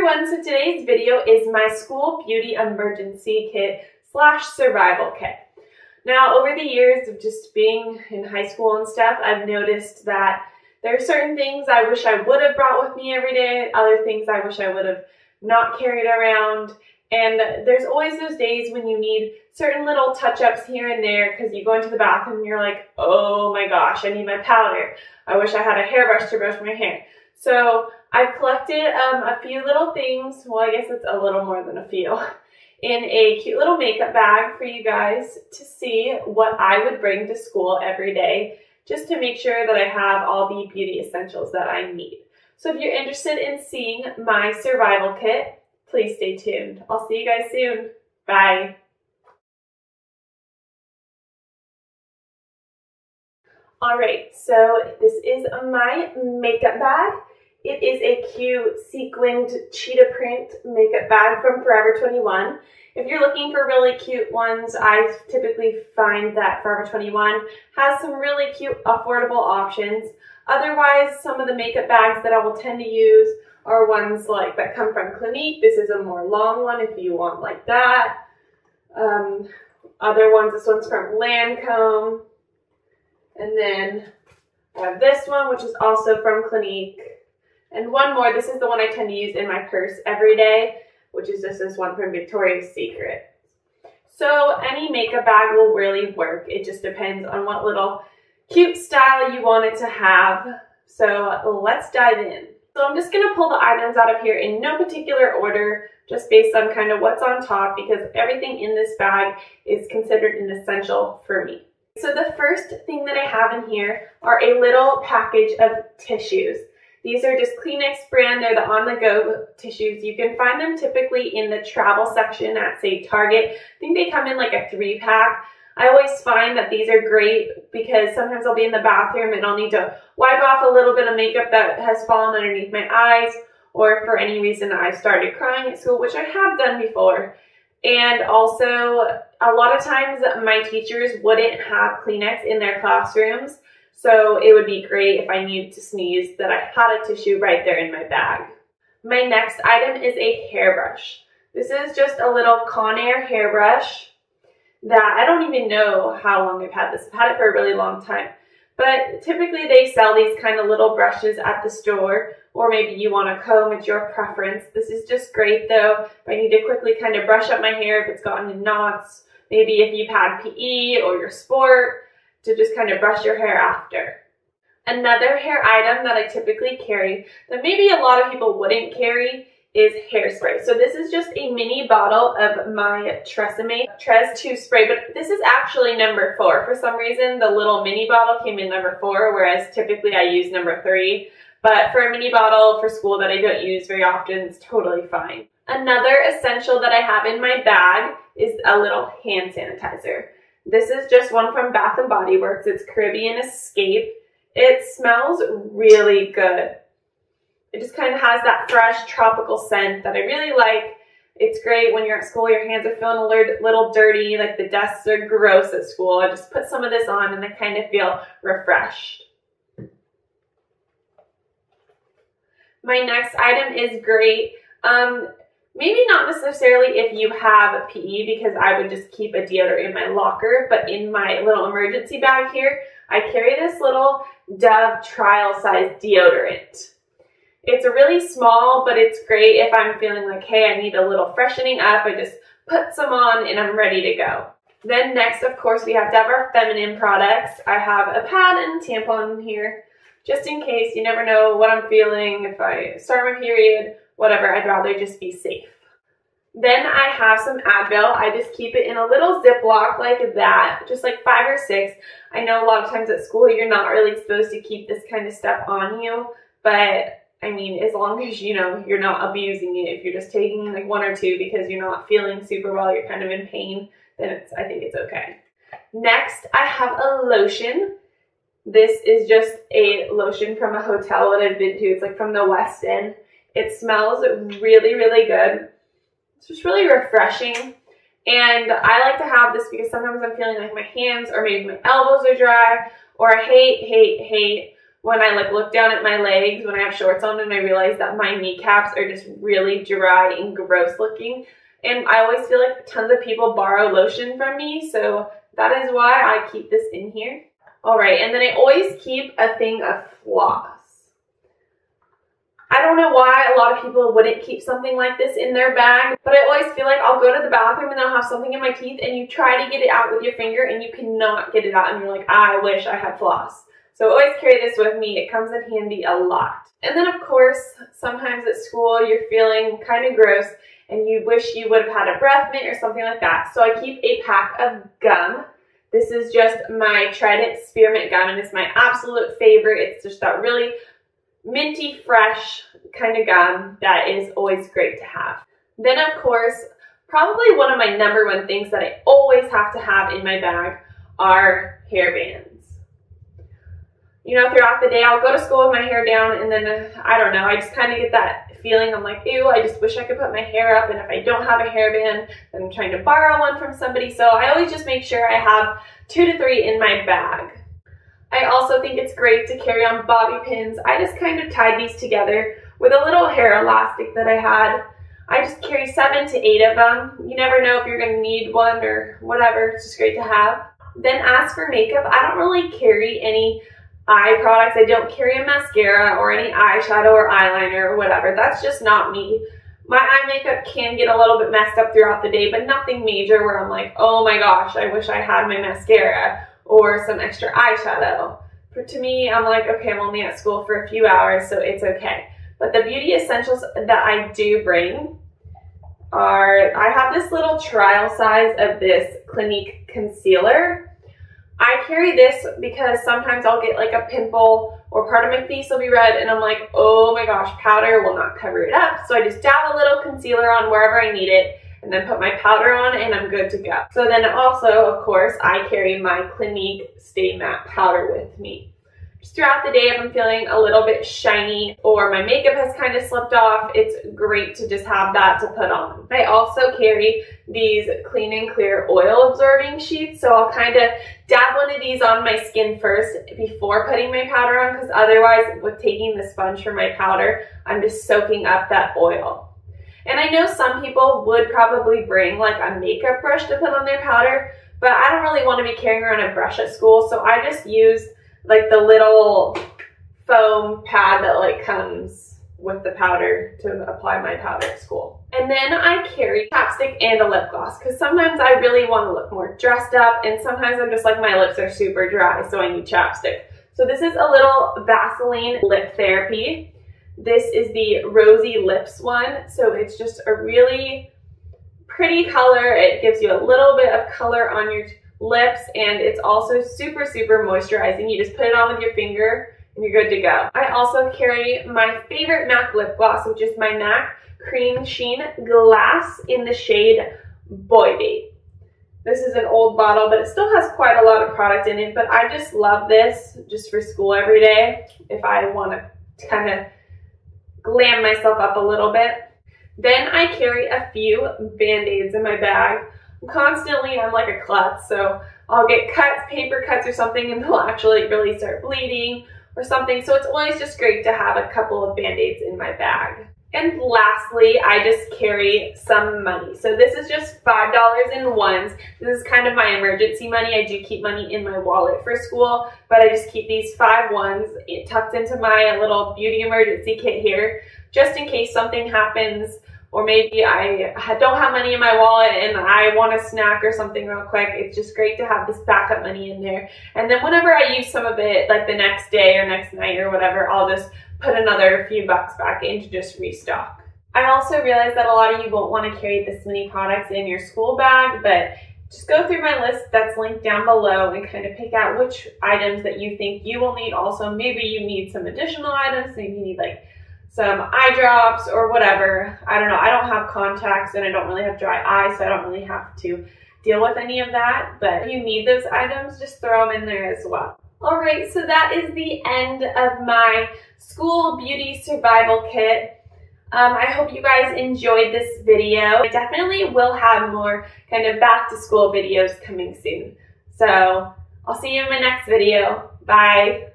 everyone, so today's video is my school beauty emergency kit / survival kit. Now, over the years of just being in high school and stuff, I've noticed that there are certain things I wish I would have brought with me every day, other things I wish I would have not carried around, and there's always those days when you need certain little touch-ups here and there because you go into the bathroom and you're like, oh my gosh, I need my powder. I wish I had a hairbrush to brush my hair. So I've collected a few little things, well I guess it's a little more than a few, in a cute little makeup bag for you guys to see what I would bring to school every day just to make sure that I have all the beauty essentials that I need. So if you're interested in seeing my survival kit, please stay tuned. I'll see you guys soon. Bye. Alright, so this is my makeup bag. It is a cute sequined cheetah print makeup bag from Forever 21. If you're looking for really cute ones, I typically find that Forever 21 has some really cute affordable options. Otherwise, some of the makeup bags that I will tend to use are ones like that come from Clinique. This is a more long one if you want like that. Other ones, this one's from Lancome. And then I have this one, which is also from Clinique. And one more, this is the one I tend to use in my purse every day, which is just this one from Victoria's Secret. So any makeup bag will really work. It just depends on what little cute style you want it to have. So let's dive in. So I'm just going to pull the items out of here in no particular order, just based on kind of what's on top, because everything in this bag is considered an essential for me. So the first thing that I have in here are a little package of tissues. These are just Kleenex brand. They're the on-the-go tissues. You can find them typically in the travel section at, say, Target. I think they come in like a 3-pack. I always find that these are great because sometimes I'll be in the bathroom and I'll need to wipe off a little bit of makeup that has fallen underneath my eyes, or if for any reason I started crying at school, which I have done before. And also, a lot of times my teachers wouldn't have Kleenex in their classrooms, so it would be great if I needed to sneeze that I had a tissue right there in my bag. My next item is a hairbrush. This is just a little Conair hairbrush that I don't even know how long I've had this. I've had it for a really long time. But typically they sell these kind of little brushes at the store, or maybe you want a comb, it's your preference. This is just great though. If I need to quickly kind of brush up my hair if it's gotten in knots, maybe if you've had PE or your sport, to just kind of brush your hair after. Another hair item that I typically carry that maybe a lot of people wouldn't carry is hairspray. So this is just a mini bottle of my Tresemme Trez 2 spray, but this is actually number 4. For some reason, the little mini bottle came in number 4, whereas typically I use number 3. But for a mini bottle for school that I don't use very often, it's totally fine. Another essential that I have in my bag is a little hand sanitizer. This is just one from Bath & Body Works. It's Caribbean Escape. It smells really good. It just kind of has that fresh tropical scent that I really like. It's great when you're at school, your hands are feeling a little dirty, like the desks are gross at school. I just put some of this on and I kind of feel refreshed. My next item is great. Maybe not necessarily if you have PE, because I would just keep a deodorant in my locker, but in my little emergency bag here, I carry this little Dove trial size deodorant. It's a really small, but it's great if I'm feeling like, hey, I need a little freshening up. I just put some on and I'm ready to go. Then next, of course, we have to have our feminine products. I have a pad and tampon here, just in case. You never know what I'm feeling. If I start my period, whatever, I'd rather just be safe. Then I have some Advil. I just keep it in a little Ziploc like that, just like 5 or 6. I know a lot of times at school you're not really supposed to keep this kind of stuff on you, but I mean, as long as you know you're not abusing it, if you're just taking like 1 or 2 because you're not feeling super well, you're kind of in pain, then I think it's okay. Next, I have a lotion. This is just a lotion from a hotel that I've been to. It's like from the West End. It smells really, really good. It's just really refreshing. And I like to have this because sometimes I'm feeling like my hands or maybe my elbows are dry, or I hate when I like look down at my legs when I have shorts on and I realize that my kneecaps are just really dry and gross looking. And I always feel like tons of people borrow lotion from me, so that is why I keep this in here. All right, and then I always keep a thing of floss. I don't know why a lot of people wouldn't keep something like this in their bag, but I always feel like I'll go to the bathroom and I'll have something in my teeth and you try to get it out with your finger and you cannot get it out and you're like, I wish I had floss. So I always carry this with me. It comes in handy a lot. And then of course, sometimes at school you're feeling kind of gross and you wish you would have had a breath mint or something like that. So I keep a pack of gum. This is just my Trident Spearmint gum and it's my absolute favorite. It's just that really minty, fresh kind of gum that is always great to have. Then of course, probably one of my #1 things that I always have to have in my bag are hairbands. You know, throughout the day, I'll go to school with my hair down and then, I don't know, I just kind of get that feeling. I'm like, ew, I just wish I could put my hair up. And if I don't have a hairband, then I'm trying to borrow one from somebody. So I always just make sure I have 2 to 3 in my bag. I also think it's great to carry on bobby pins. I just kind of tied these together with a little hair elastic that I had. I just carry 7 to 8 of them. You never know if you're going to need one or whatever. It's just great to have. Then as for makeup, I don't really carry any eye products. I don't carry a mascara or any eyeshadow or eyeliner or whatever. That's just not me. My eye makeup can get a little bit messed up throughout the day, but nothing major where I'm like, oh my gosh, I wish I had my mascara or some extra eyeshadow. To me, I'm like, okay, I'm only at school for a few hours, so it's okay. But the beauty essentials that I do bring are, I have this little trial size of this Clinique concealer. I carry this because sometimes I'll get like a pimple or part of my face will be red and I'm like, oh my gosh, powder will not cover it up. So I just dab a little concealer on wherever I need it and then put my powder on and I'm good to go. So then also, of course, I carry my Clinique Stay Matte powder with me. Just throughout the day, if I'm feeling a little bit shiny or my makeup has kind of slipped off, it's great to just have that to put on. I also carry these Clean and Clear oil absorbing sheets, so I'll kind of dab one of these on my skin first before putting my powder on, because otherwise with taking the sponge for my powder, I'm just soaking up that oil. And I know some people would probably bring like a makeup brush to put on their powder, but I don't really want to be carrying around a brush at school, so I just use like the little foam pad that like comes with the powder to apply my powder at school. And then I carry chapstick and a lip gloss because sometimes I really want to look more dressed up and sometimes I'm just like my lips are super dry, so I need chapstick. So this is a little Vaseline lip therapy. This is the Rosy Lips one, so it's just a really pretty color. It gives you a little bit of color on your lips and it's also super moisturizing. You just put it on with your finger and you're good to go. I also carry my favorite MAC lip gloss, which is my MAC Cream Sheen Glass in the shade Bobbi. This is an old bottle, but it still has quite a lot of product in it, but I just love this just for school every day if I want to kind of glam myself up a little bit. Then I carry a few Band-Aids in my bag. Constantly I'm like a klutz, so I'll get cuts, paper cuts or something, and they'll actually really start bleeding or something, so it's always just great to have a couple of Band-Aids in my bag. And lastly, I just carry some money. So this is just $5 in ones. This is kind of my emergency money. I do keep money in my wallet for school, but I just keep these 5 ones tucked into my little beauty emergency kit here, just in case something happens. Or maybe I don't have money in my wallet and I want a snack or something real quick. It's just great to have this backup money in there. And then whenever I use some of it, like the next day or next night or whatever, I'll just put another few bucks back in to just restock. I also realize that a lot of you won't want to carry this many products in your school bag, but just go through my list that's linked down below and kind of pick out which items that you think you will need. Also, maybe you need some additional items. Maybe you need like some eye drops or whatever. I don't know. I don't have contacts and I don't really have dry eyes, so I don't really have to deal with any of that. But if you need those items, just throw them in there as well. All right, so that is the end of my school beauty survival kit. I hope you guys enjoyed this video. I definitely will have more kind of back to school videos coming soon. So I'll see you in my next video. Bye.